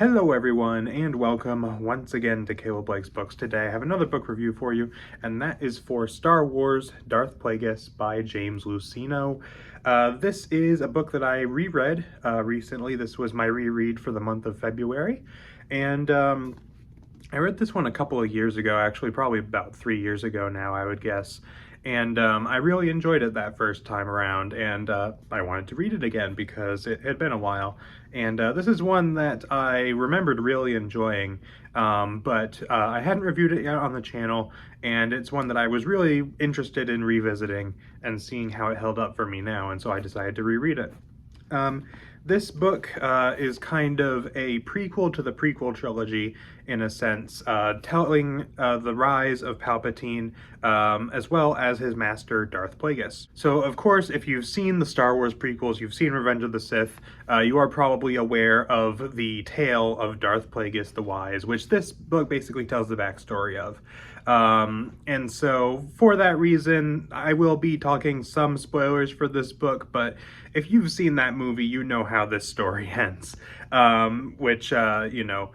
Hello everyone, and welcome once again to Caleb Blake's Books. Today I have another book review for you, and that is for Star Wars Darth Plagueis by James Luceno. This is a book that I reread recently. This was my reread for the month of February, and I read this one a couple of years ago, actually probably about 3 years ago now, I would guess. And I really enjoyed it that first time around, and I wanted to read it again because it had been a while. And this is one that I remembered really enjoying, but I hadn't reviewed it yet on the channel, and it's one that I was really interested in revisiting and seeing how it held up for me now, and so I decided to reread it. This book is kind of a prequel to the prequel trilogy, in a sense, telling the rise of Palpatine as well as his master, Darth Plagueis. So, of course, if you've seen the Star Wars prequels, you've seen Revenge of the Sith, you are probably aware of the tale of Darth Plagueis the Wise, which this book basically tells the backstory of. And so, for that reason, I will be talking some spoilers for this book, but if you've seen that movie, you know how this story ends, which, you know,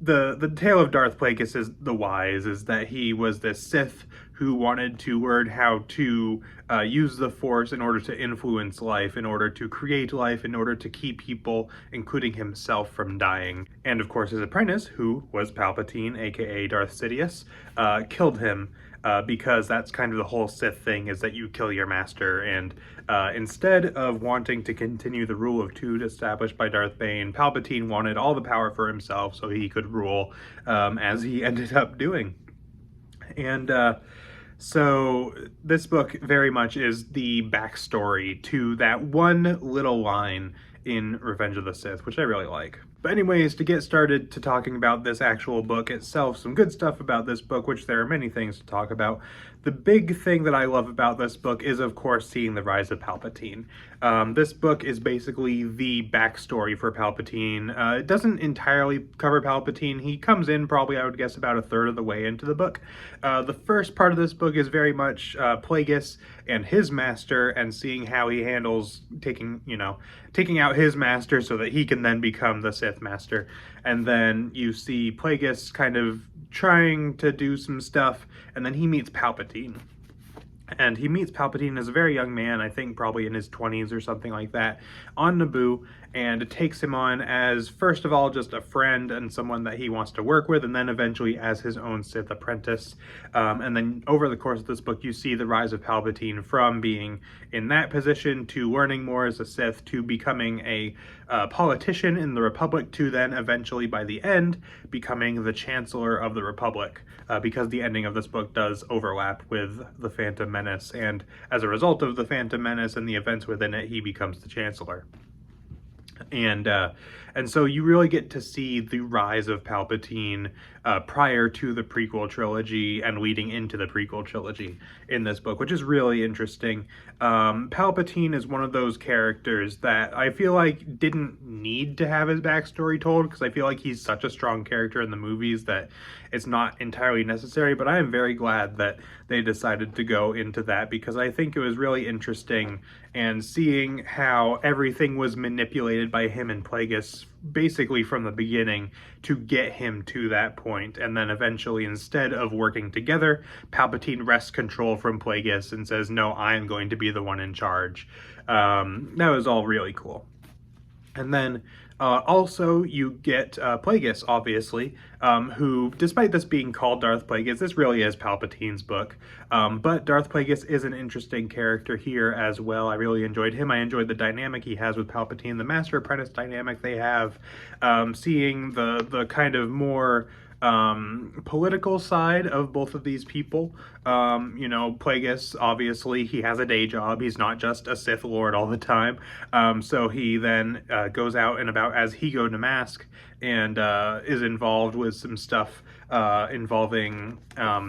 the tale of Darth Plagueis is the Wise is that he was this Sith who wanted to learn how to use the Force in order to influence life, in order to create life, in order to keep people, including himself, from dying. And of course his apprentice, who was Palpatine, aka Darth Sidious, killed him because that's kind of the whole Sith thing, is that you kill your master. And instead of wanting to continue the rule of two established by Darth Bane, Palpatine wanted all the power for himself so he could rule, as he ended up doing. And so this book very much is the backstory to that one little line in Revenge of the Sith, which I really like. But anyways, to get started to talking about this actual book itself, some good stuff about this book, which there are many things to talk about. The big thing that I love about this book is, of course, seeing the rise of Palpatine. This book is basically the backstory for Palpatine. It doesn't entirely cover Palpatine. He comes in probably, I would guess, about a third of the way into the book. The first part of this book is very much Plagueis and his master, and seeing how he handles taking out his master so that he can then become the Sith master. And then you see Plagueis kind of trying to do some stuff, and then he meets Palpatine. And he meets Palpatine as a very young man, I think probably in his 20s or something like that, on Naboo, and it takes him on as, first of all, just a friend and someone that he wants to work with, and then eventually as his own Sith apprentice. And then over the course of this book, you see the rise of Palpatine from being in that position to learning more as a Sith to becoming a politician in the Republic to then eventually, by the end, becoming the Chancellor of the Republic, because the ending of this book does overlap with the Phantom Menace, and as a result of the Phantom Menace and the events within it, he becomes the Chancellor. And so you really get to see the rise of Palpatine prior to the prequel trilogy and leading into the prequel trilogy in this book, which is really interesting. Palpatine is one of those characters that I feel like didn't need to have his backstory told, because I feel like he's such a strong character in the movies that it's not entirely necessary, but I am very glad that they decided to go into that, because I think it was really interesting, and seeing how everything was manipulated by him and Plagueis basically from the beginning to get him to that point, and then eventually, instead of working together, Palpatine wrests control from Plagueis and says, no, I am going to be the one in charge. That was all really cool. And then also you get Plagueis, obviously, who, despite this being called Darth Plagueis, this really is Palpatine's book. But Darth Plagueis is an interesting character here as well. I really enjoyed him. I enjoyed the dynamic he has with Palpatine, the master-apprentice dynamic they have, seeing the kind of more political side of both of these people. You know, Plagueis, obviously, he has a day job. He's not just a Sith Lord all the time. So he then goes out and about as Higo Damask and is involved with some stuff involving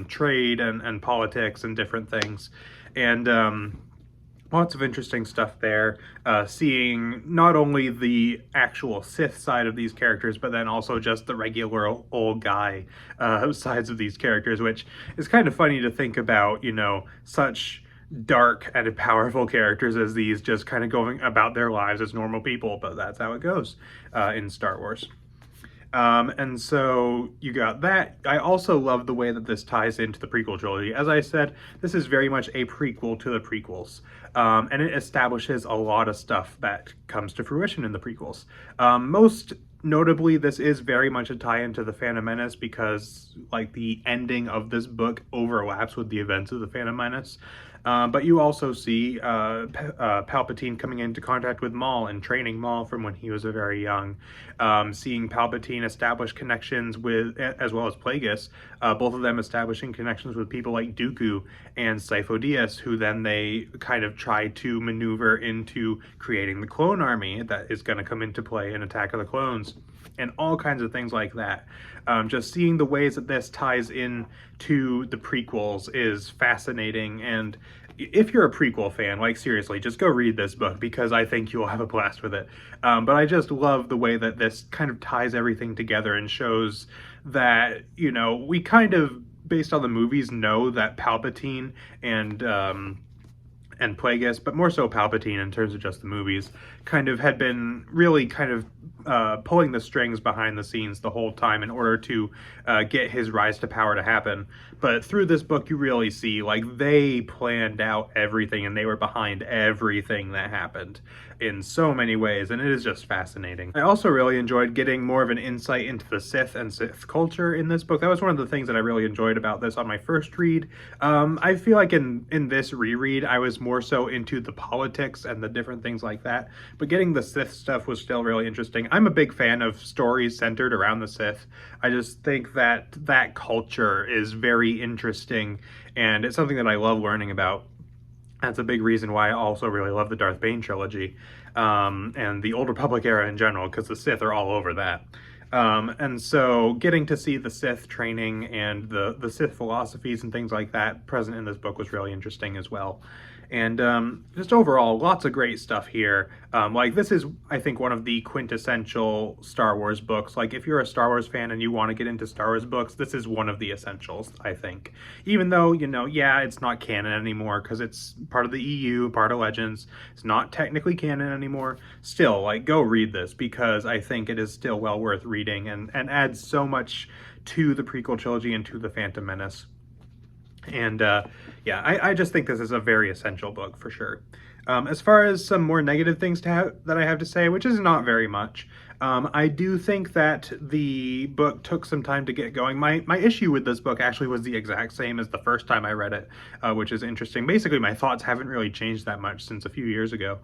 trade and politics and different things. And lots of interesting stuff there, seeing not only the actual Sith side of these characters, but then also just the regular old guy sides of these characters, which is kind of funny to think about, you know, such dark and powerful characters as these just kind of going about their lives as normal people, but that's how it goes in Star Wars. And so you got that. I also love the way that this ties into the prequel trilogy. As I said, this is very much a prequel to the prequels. And it establishes a lot of stuff that comes to fruition in the prequels. Most notably, this is very much a tie into the Phantom Menace because, like, the ending of this book overlaps with the events of the Phantom Menace. But you also see Palpatine coming into contact with Maul and training Maul from when he was very young. Seeing Palpatine establish connections with, as well as Plagueis, both of them establishing connections with people like Dooku and Sifo Dyas, who then they kind of try to maneuver into creating the clone army that is going to come into play in Attack of the Clones, and all kinds of things like that. Just seeing the ways that this ties in to the prequels is fascinating, and if you're a prequel fan, like seriously, just go read this book because I think you'll have a blast with it. But I just love the way that this kind of ties everything together and shows that, you know, we kind of, based on the movies, know that Palpatine and Plagueis, but more so Palpatine in terms of just the movies, kind of had been really kind of pulling the strings behind the scenes the whole time in order to get his rise to power to happen. But through this book, you really see, like, they planned out everything and they were behind everything that happened in so many ways, and it is just fascinating. I also really enjoyed getting more of an insight into the Sith and Sith culture in this book. That was one of the things that I really enjoyed about this on my first read. I feel like in this reread, I was more so into the politics and the different things like that, but getting the Sith stuff was still really interesting. I'm a big fan of stories centered around the Sith. I just think that that culture is very interesting, and it's something that I love learning about. That's a big reason why I also really love the Darth Bane trilogy, and the Old Republic era in general, because the Sith are all over that. And so getting to see the Sith training and the Sith philosophies and things like that present in this book was really interesting as well. And just overall, lots of great stuff here. Like, this is, I think, one of the quintessential Star Wars books. Like, if you're a Star Wars fan and you want to get into Star Wars books, this is one of the essentials, I think. Even though, you know, yeah, it's not canon anymore because it's part of the EU, part of Legends. It's not technically canon anymore. Still, like, go read this because I think it is still well worth reading and adds so much to the prequel trilogy and to the Phantom Menace. And yeah, I just think this is a very essential book for sure. As far as some more negative things that I have to say, which is not very much, I do think that the book took some time to get going. My issue with this book actually was the exact same as the first time I read it, which is interesting. Basically, my thoughts haven't really changed that much since a few years ago,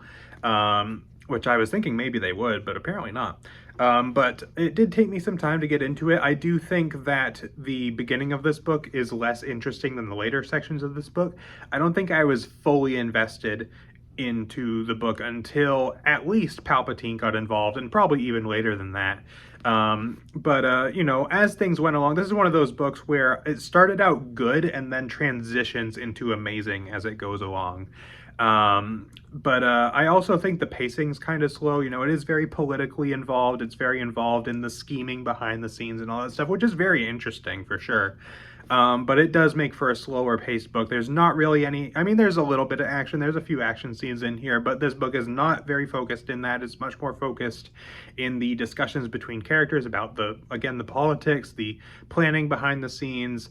which I was thinking maybe they would, but apparently not. But it did take me some time to get into it. I do think that the beginning of this book is less interesting than the later sections of this book. I don't think I was fully invested into the book until at least Palpatine got involved, and probably even later than that. But you know, as things went along, this is one of those books where it started out good and then transitions into amazing as it goes along. But I also think the pacing's kind of slow. You know, it is very politically involved. It's very involved in the scheming behind the scenes and all that stuff, which is very interesting for sure. But it does make for a slower paced book. There's not really any, I mean, there's a little bit of action. There's a few action scenes in here, but this book is not very focused in that. It's much more focused in the discussions between characters about again, the politics, the planning behind the scenes,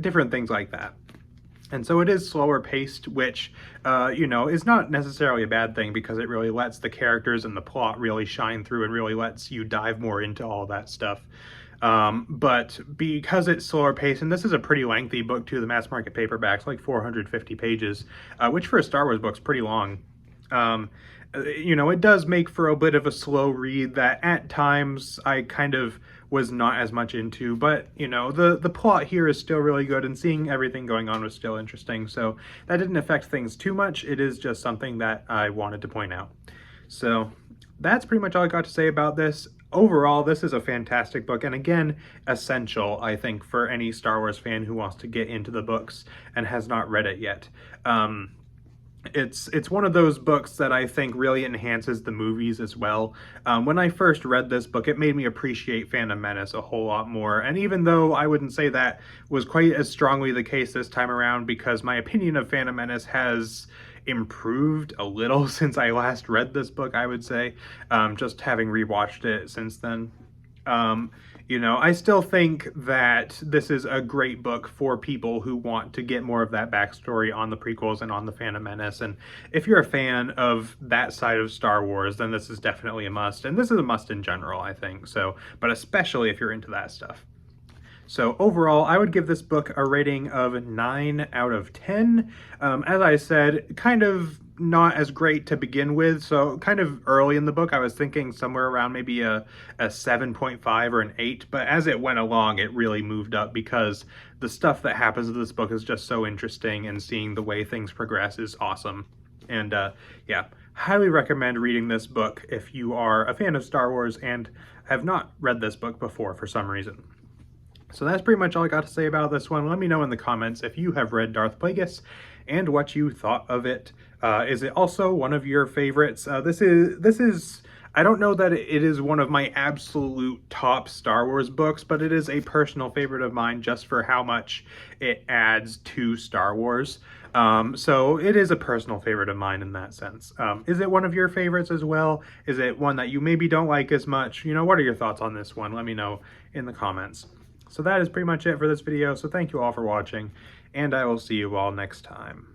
different things like that. And so it is slower paced, which, you know, is not necessarily a bad thing because it really lets the characters and the plot really shine through and really lets you dive more into all that stuff. But because it's slower paced, and this is a pretty lengthy book too, the mass market paperback's like 450 pages, which for a Star Wars book's pretty long. You know, it does make for a bit of a slow read that at times I kind of was not as much into, but you know, the plot here is still really good and seeing everything going on was still interesting, so that didn't affect things too much. It is just something that I wanted to point out. So that's pretty much all I got to say about this. Overall, this is a fantastic book, and again, essential, I think, for any Star Wars fan who wants to get into the books and has not read it yet. It's one of those books that I think really enhances the movies as well. When I first read this book, it made me appreciate Phantom Menace a whole lot more, and even though I wouldn't say that was quite as strongly the case this time around, because my opinion of Phantom Menace has improved a little since I last read this book, I would say, just having rewatched it since then. You know, I still think that this is a great book for people who want to get more of that backstory on the prequels and on the Phantom Menace. And if you're a fan of that side of Star Wars, then this is definitely a must. And this is a must in general, I think. So, but especially if you're into that stuff. So overall, I would give this book a rating of 9 out of 10. As I said, kind of not as great to begin with. So kind of early in the book, I was thinking somewhere around maybe a 7.5 or an 8. But as it went along, it really moved up because the stuff that happens in this book is just so interesting, and seeing the way things progress is awesome. And yeah, highly recommend reading this book if you are a fan of Star Wars and have not read this book before for some reason. So that's pretty much all I got to say about this one. Let me know in the comments if you have read Darth Plagueis and what you thought of it. Is it also one of your favorites? This is I don't know that it is one of my absolute top Star Wars books, but it is a personal favorite of mine just for how much it adds to Star Wars. So it is a personal favorite of mine in that sense. Is it one of your favorites as well? Is it one that you maybe don't like as much? You know, what are your thoughts on this one? Let me know in the comments. So that is pretty much it for this video, so thank you all for watching, and I will see you all next time.